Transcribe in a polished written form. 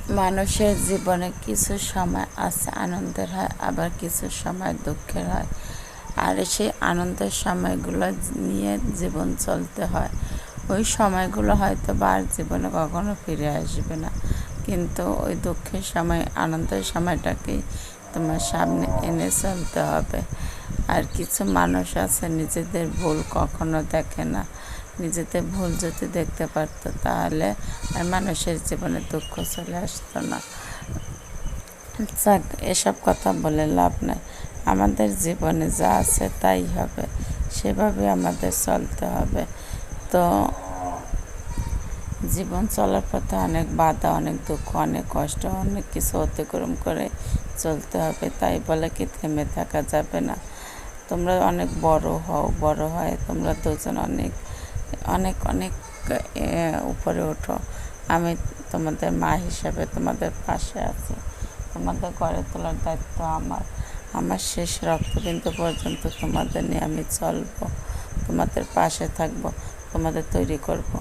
মানুষের জীবনে কিছু সময় আছে আনন্দের হয়, আবার কিছু সময় দুঃখের হয়। আর সেই আনন্দের সময়গুলো নিয়ে জীবন চলতে হয়। ওই সময়গুলো হয়তো বা আর জীবনে কখনো ফিরে আসবে না, কিন্তু ওই দুঃখের সময় আনন্দের সময়টাকেই তোমার সামনে এনে চলতে হবে। আর কিছু মানুষ আছে নিজেদের ভুল কখনো দেখে না। নিজেদের ভুল যদি দেখতে পারতো তাহলে আর মানুষের জীবনে দুঃখ চলে আসতো না। যাক, এসব কথা বলে লাভ নাই। আমাদের জীবনে যা আছে তাই হবে, সেভাবে আমাদের চলতে হবে। তো জীবন চলার পথে অনেক বাধা, অনেক দুঃখ, অনেক কষ্ট, অনেক কিছু অতিক্রম করে চলতে হবে। তাই বলে কি থেমে থাকা যাবে না। তোমরা অনেক বড় হও, বড় হয় তোমরা দুজন অনেক অনেক অনেক উপরে ওঠো। আমি তোমাদের মা হিসাবে তোমাদের পাশে আছি। তোমাদের গড়ে তোলার দায়িত্ব আমার। আমার শেষ রক্তবিন্দু পর্যন্ত তোমাদের নিয়ে আমি চলবো, তোমাদের পাশে থাকবো, তোমাদের তৈরি করব।